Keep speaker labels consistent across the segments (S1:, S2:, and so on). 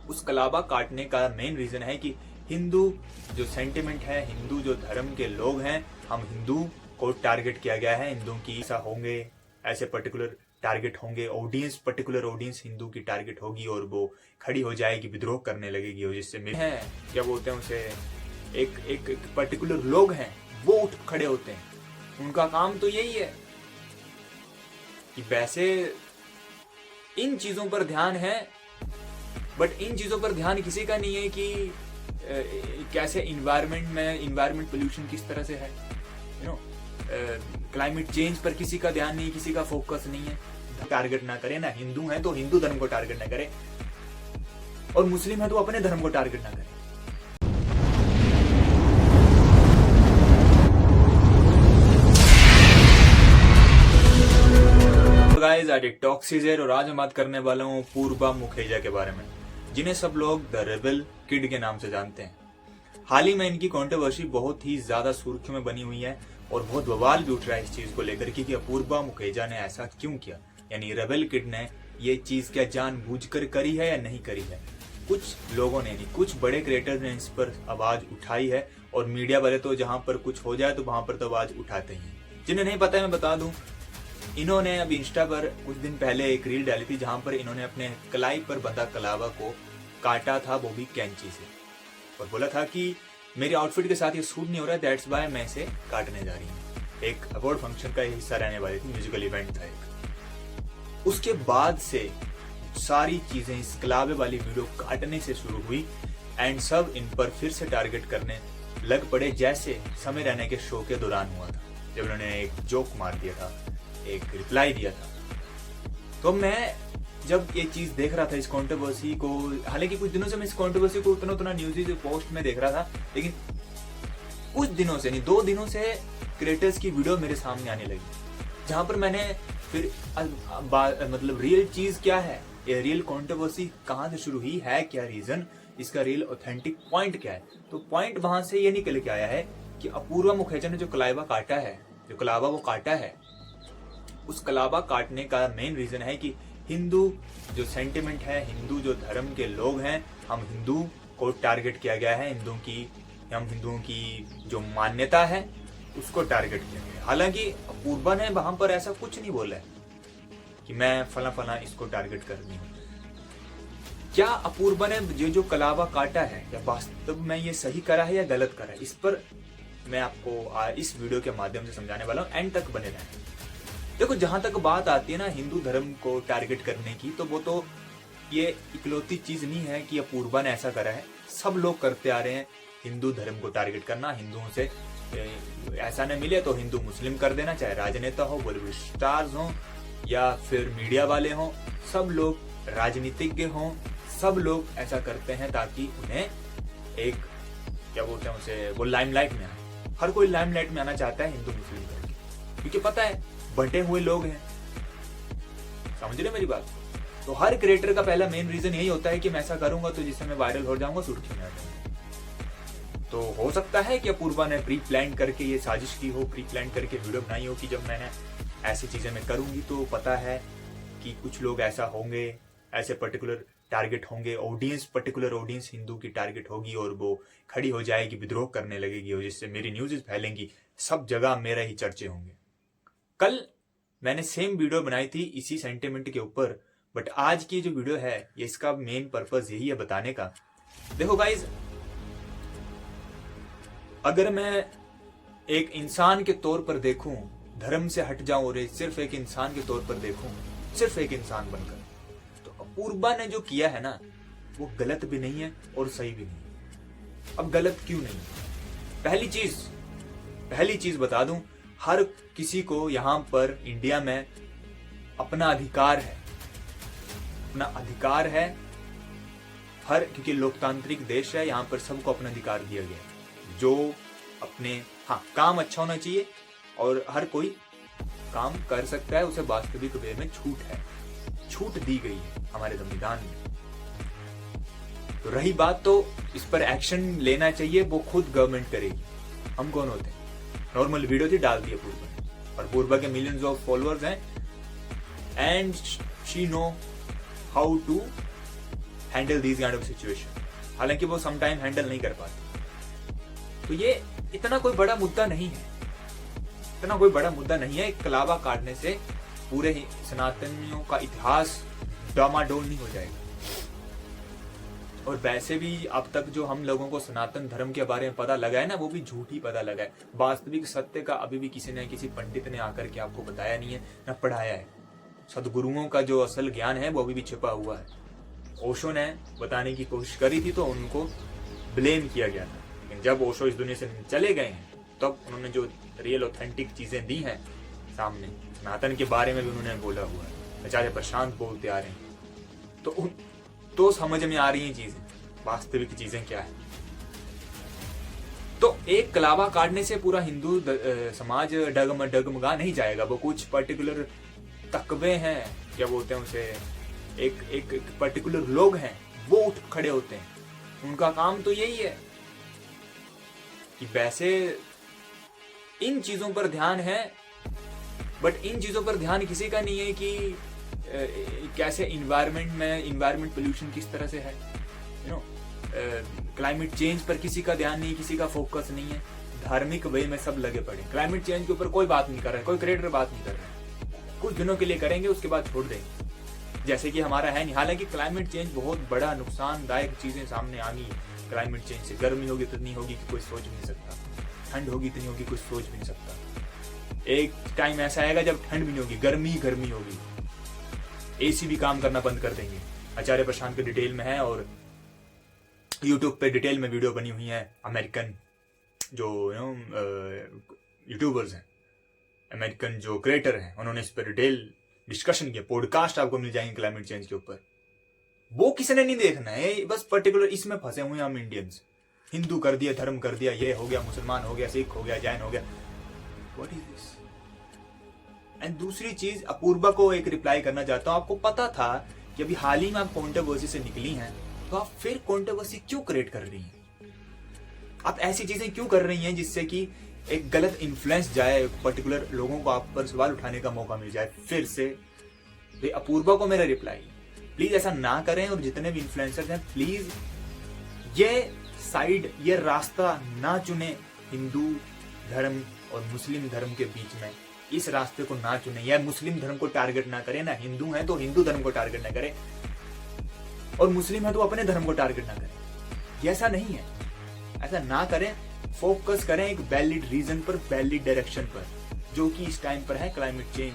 S1: उस कलाबा काटने का मेन रीजन है कि हिंदू जो सेंटिमेंट है, हिंदू जो धर्म के लोग हैं, हम हिंदू को टारगेट किया गया है। हिंदुओं की ऐसा होंगे, ऐसे पर्टिकुलर टारगेट होंगे, ऑडियंस पर्टिकुलर ऑडियंस हिंदू की टारगेट होगी और वो खड़ी हो जाएगी, विद्रोह करने लगेगी। और जिससे है क्या बोलते हैं उसे, एक पर्टिकुलर लोग हैं वो उठ खड़े होते हैं। उनका काम तो यही है कि वैसे इन चीजों पर ध्यान है, बट इन चीजों पर ध्यान किसी का नहीं है कि कैसे इन्वायरमेंट पोल्यूशन किस तरह से है, क्लाइमेट चेंज पर किसी का ध्यान नहीं, किसी का फोकस नहीं है। टारगेट ना करे ना, हिंदू है तो हिंदू धर्म को टारगेट ना करे, और मुस्लिम है तो अपने धर्म को टारगेट ना करे। गाइस, आज एक टॉक्सिक और आज मैं बात करने वाला हूँ पूर्वा मुखर्जी के बारे में, जिन्हें सब लोग द रेबल किड के नाम से जानते हैं। हाल ही में इनकी कंट्रोवर्सी बहुत ही ज्यादा सुर्खियों में बनी हुई है और बहुत बवाल भी उठ रहा है इस चीज को लेकर कि अपूर्वा मुखर्जी ने ऐसा क्यों किया, यानी रेबल किड ने ये चीज क्या जानबूझकर करी है या नहीं करी है। कुछ लोगों ने नहीं, कुछ बड़े क्रिएटर्स ने इस पर आवाज उठाई है, और मीडिया वाले तो जहां पर कुछ हो जाए तो वहां पर तो आवाज उठाते ही। जिन्हें नहीं पता है मैं बता दूं, इन्होंने अब इंस्टा पर कुछ दिन पहले एक रील डाली थी जहां पर इन्होंने अपने कलाई पर बंधा कलावा को काटा था, वो भी कैंची से, और बोला था कि मेरे आउटफिट के साथ ये सूट नहीं हो रहा है, दैट्स वाई मैं इसे काटने जा रही हूँ। एक अवार्ड फंक्शन का हिस्सा रहने वाली थी, म्यूजिकल इवेंट था एक। उसके बाद से सारी चीजें इस कलावे वाली वीडियो काटने से शुरू हुई एंड सब इन पर फिर से टारगेट करने लग पड़े, जैसे समय रहने के शो के दौरान हुआ था जब उन्होंने एक जोक मार दिया था, एक रिप्लाई दिया था। तो मैं जब ये चीज देख रहा था इस कंट्रोवर्सी को, हालांकि कुछ दिनों से मैं इस कंट्रोवर्सी को उतना न्यूज़ पोस्ट में देख रहा था, लेकिन कुछ दिनों से नहीं, 2 दिनों से क्रिएटर्स की वीडियो मेरे सामने आने लगी, जहां पर मैंने फिर मतलब रियल चीज क्या है, ये रियल कंट्रोवर्सी कहां से शुरू हुई है, क्या रीजन, इसका रियल ऑथेंटिक पॉइंट क्या है। तो पॉइंट वहां से ये निकल के आया है कि अपूर्वा मुखर्जी ने जो कलावा काटा है, जो कलावा वो काटा है, उस कलावा काटने का मेन रीजन है कि हिंदू जो सेंटिमेंट है, हिंदू जो धर्म के लोग हैं, हम हिंदू को टारगेट किया गया है, हम हिंदुओं की जो मान्यता है उसको टारगेट किया गया। हालांकि अपूर्वा ने वहां पर ऐसा कुछ नहीं बोला है कि मैं फला फला इसको टारगेट कर रही हूँ। क्या अपूर्वा ने जो कलावा काटा है, क्या वास्तव में ये सही करा है या गलत करा है, इस पर मैं आपको इस वीडियो के माध्यम से समझाने वाला हूँ। एंड तक बने रहें। देखो, जहां तक बात आती है ना हिंदू धर्म को टारगेट करने की, तो वो तो ये इकलौती चीज नहीं है कि अपूर्वा ने ऐसा करा है, सब लोग करते आ रहे हैं हिंदू धर्म को टारगेट करना। हिंदुओं से ऐसा न मिले तो हिंदू मुस्लिम कर देना, चाहे राजनेता हो, बॉलीवुड स्टार्स हो या फिर मीडिया वाले हों, सब लोग राजनीतिज्ञ हों, सब लोग ऐसा करते हैं ताकि उन्हें एक क्या बोलते हैं उसे, वो लाइमलाइट में आए। हर कोई लाइमलाइट में आना चाहता है हिंदू मुस्लिम करके, क्योंकि पता है बंटे हुए लोग हैं, समझ रहे मेरी बात। तो हर क्रिएटर का पहला मेन रीजन यही होता है कि मैं ऐसा करूंगा तो जिससे मैं वायरल हो जाऊंगा, सुर्खियों में आ जाऊंगा। तो हो सकता है कि अपूर्वा ने प्री प्लान करके ये साजिश की हो, प्री प्लान करके वीडियो बनाई हो कि जब मैंने ऐसी चीजें मैं करूंगी तो पता है कि कुछ लोग ऐसा होंगे, ऐसे पर्टिकुलर टारगेट होंगे, पर्टिकुलर ऑडियंस हिंदू की टारगेट होगी और वो खड़ी हो जाएगी, विद्रोह करने लगेगी, और जिससे मेरी न्यूज़ फैलेंगी, सब जगह मेरा ही चर्चे होंगे। कल मैंने सेम वीडियो बनाई थी इसी सेंटिमेंट के ऊपर, बट आज की जो वीडियो है ये इसका मेन पर्पस यही है बताने का। देखो गाइज, अगर मैं एक इंसान के तौर पर देखूं, धर्म से हट जाऊं और सिर्फ एक इंसान के तौर पर देखूं, सिर्फ एक इंसान बनकर, तो अपूर्वा ने जो किया है ना वो गलत भी नहीं है और सही भी नहीं है। अब गलत क्यों नहीं? पहली चीज बता दूं, हर किसी को यहाँ पर इंडिया में अपना अधिकार है, हर, क्योंकि लोकतांत्रिक देश है, यहाँ पर सबको अपना अधिकार दिया गया है। जो अपने काम अच्छा होना चाहिए और हर कोई काम कर सकता है, उसे वास्तविक वे में छूट दी गई है हमारे संविधान में। तो रही बात, तो इस पर एक्शन लेना चाहिए, वो खुद गवर्नमेंट करेगी। हम कौन होते हैं? नॉर्मल वीडियो थी, डाल दी अपूर्वा ने, और अपूर्वा के मिलियंस ऑफ फॉलोअर्स हैं and she know how to handle this kind of situation, हालांकि वो समटाइम हैंडल नहीं कर पाते। तो ये इतना कोई बड़ा मुद्दा नहीं है, इतना कोई बड़ा मुद्दा नहीं है। एक कलावा काटने से पूरे सनातनियों का इतिहास डामाडोल नहीं हो जाएगा। और वैसे भी अब तक जो हम लोगों को सनातन धर्म के बारे में पता लगा है ना, वो भी झूठी पता लगा है। वास्तविक सत्य का अभी भी किसी ने, किसी पंडित ने आकर के आपको बताया नहीं है, ना पढ़ाया है। सदगुरुओं का जो असल ज्ञान है वो अभी भी छिपा हुआ है। ओशो ने बताने की कोशिश करी थी तो उनको ब्लेम किया गया था, लेकिन जब ओशो इस दुनिया से चले गए हैं तब उन्होंने जो रियल ऑथेंटिक चीजें दी हैं सामने, सनातन के बारे में भी उन्होंने बोला हुआ है। आचार्य प्रशांत बोलते आ रहे हैं, तो समझ में आ रही हैं चीजें, वास्तविक चीजें क्या है। तो एक कलावा काटने से पूरा हिंदू समाज डगमगा नहीं जाएगा। वो कुछ पर्टिकुलर तकवे हैं, क्या बोलते हैं उसे, एक पर्टिकुलर लोग हैं, वो उठ खड़े होते हैं। उनका काम तो यही है कि वैसे इन चीजों पर ध्यान है, बट इन चीजों पर ध्यान किसी का नहीं है कि कैसे इन्वायरमेंट पोल्यूशन किस तरह से है, यू नो, क्लाइमेट चेंज पर किसी का ध्यान नहीं, किसी का फोकस नहीं है। धार्मिक वे में सब लगे पड़े। क्लाइमेट चेंज के ऊपर कोई बात नहीं कर रहा है, कोई क्रिएटर बात नहीं कर रहा है। कुछ दिनों के लिए करेंगे, उसके बाद छोड़ देंगे, जैसे कि हमारा है नहीं। हालांकि क्लाइमेट चेंज बहुत बड़ा नुकसानदायक चीजें सामने आ गई। क्लाइमेट चेंज से गर्मी होगी इतनी होगी कि कोई सोच भी नहीं सकता, ठंड होगी इतनी होगी कोई सोच भी नहीं सकता। एक टाइम ऐसा आएगा जब ठंड भी नहीं होगी, गर्मी होगी, एसी भी काम करना बंद कर देंगे। आचार्य प्रशांत के डिटेल में है और यूट्यूब पे डिटेल में वीडियो बनी हुई है। अमेरिकन जो यूट्यूबर्स हैं, अमेरिकन जो क्रिएटर हैं, उन्होंने इस पर डिटेल डिस्कशन किया। पॉडकास्ट आपको मिल जाएंगे क्लाइमेट चेंज के ऊपर। वो किसी ने नहीं देखना है, बस पर्टिकुलर इसमें फंसे हुए हैं हम इंडियंस। हिंदू कर दिया, धर्म कर दिया, ये हो गया, मुसलमान हो गया, सिख हो गया, जैन हो गया। What is this? एंड दूसरी चीज, अपूर्वा को एक रिप्लाई करना चाहता हूं। आपको पता था कि अभी हाल ही में आप कॉन्ट्रोवर्सी से निकली हैं, तो आप फिर कॉन्ट्रोवर्सी क्यों क्रिएट कर रही हैं? आप ऐसी चीजें क्यों कर रही हैं जिससे कि एक गलत इन्फ्लुएंस जाए, पर्टिकुलर लोगों को आप पर सवाल उठाने का मौका मिल जाए फिर से? तो अपूर्वा को मेरा रिप्लाई, प्लीज ऐसा ना करें। और जितने भी इन्फ्लुएंसर्स हैं, प्लीज ये साइड, ये रास्ता ना चुने हिंदू धर्म और मुस्लिम धर्म के बीच में। इस रास्ते को ना चुने, या मुस्लिम धर्म को टारगेट ना करें। ना हिंदू है तो हिंदू धर्म को टारगेट ना करें, और मुस्लिम है तो अपने धर्म को टारगेट ना करें। ये ऐसा नहीं है, ऐसा ना करें। फोकस करें एक वैलिड रीजन पर, वैलिड डायरेक्शन पर, जो कि इस टाइम पर है क्लाइमेट चेंज।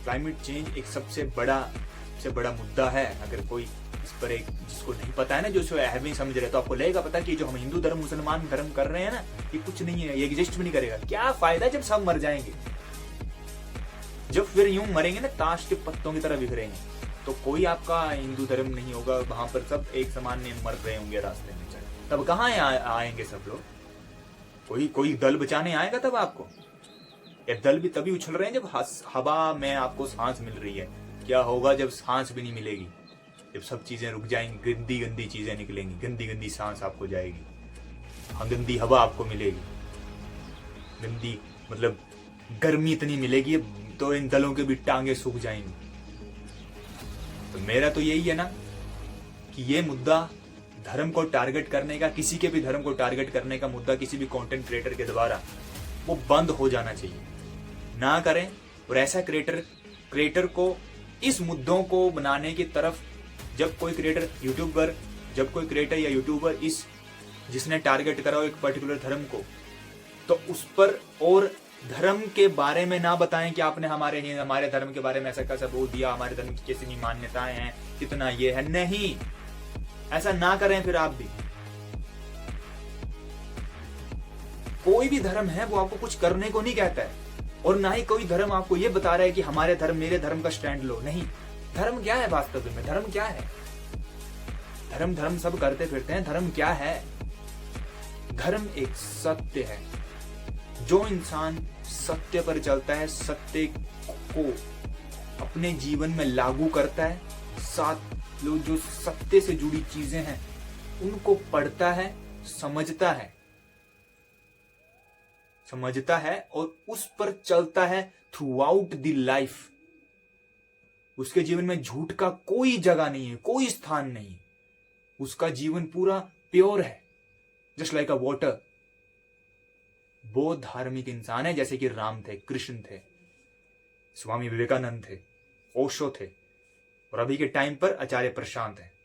S1: क्लाइमेट चेंज एक सबसे बड़ा मुद्दा है। अगर कोई इस पर, एक जिसको नहीं पता है ना, जो नहीं समझ रहे, तो आपको लगेगा पता कि जो हम हिंदू धर्म मुसलमान धर्म कर रहे हैं ना, ये कुछ नहीं है, ये एग्जिस्ट भी नहीं करेगा। क्या फायदा जब सब मर जाएंगे, जब फिर यूं मरेंगे ना ताश के पत्तों की तरह बिखरेंगे, तो कोई आपका हिंदू धर्म नहीं होगा। वहां पर सब एक समान नहीं मर रहे होंगे रास्ते में, तब कहाँ आएंगे सब लोग? कोई दल बचाने आएगा तब आपको? ये दल भी तभी उछल रहे हैं जब हवा में आपको सांस मिल रही है। क्या होगा जब सांस भी नहीं मिलेगी, जब सब चीजें रुक जाएंगी, गंदी चीजें निकलेंगी, गंदी सांस आपको जाएगी, गंदी हवा आपको मिलेगी, गंदी मतलब गर्मी इतनी मिलेगी तो इन दलों के भी टांगे सूख जाएंगी। तो मेरा तो यही है ना कि ये मुद्दा धर्म को टारगेट करने का, किसी के भी धर्म को टारगेट करने का मुद्दा किसी भी कंटेंट क्रिएटर के द्वारा वो बंद हो जाना चाहिए। ना करें। और ऐसा क्रिएटर को इस मुद्दों को बनाने की तरफ, जब कोई क्रिएटर या यूट्यूबर इस जिसने टारगेट करा हो एक पर्टिकुलर धर्म को, तो उस पर और धर्म के बारे में ना बताएं कि आपने हमारे धर्म के बारे में ऐसा कैसा बोल दिया, हमारे धर्म की कैसी मान्यताएं हैं, कितना ये है। नहीं, ऐसा ना करें। फिर आप भी, कोई भी धर्म है वो आपको कुछ करने को नहीं कहता है, और ना ही कोई धर्म आपको ये बता रहा है कि मेरे धर्म का स्टैंड लो। नहीं, धर्म क्या है वास्तव में? धर्म क्या है? धर्म सब करते फिरते हैं। धर्म क्या है? धर्म एक सत्य है। जो इंसान सत्य पर चलता है, सत्य को अपने जीवन में लागू करता है, साथ लोग जो सत्य से जुड़ी चीजें हैं उनको पढ़ता है, समझता है और उस पर चलता है थ्रू आउट द लाइफ, उसके जीवन में झूठ का कोई जगह नहीं है, कोई स्थान नहीं है। उसका जीवन पूरा प्योर है, जस्ट लाइक अ वाटर। वो धार्मिक इंसान है जैसे कि राम थे, कृष्ण थे, स्वामी विवेकानंद थे, ओशो थे, और अभी के टाइम पर आचार्य प्रशांत है।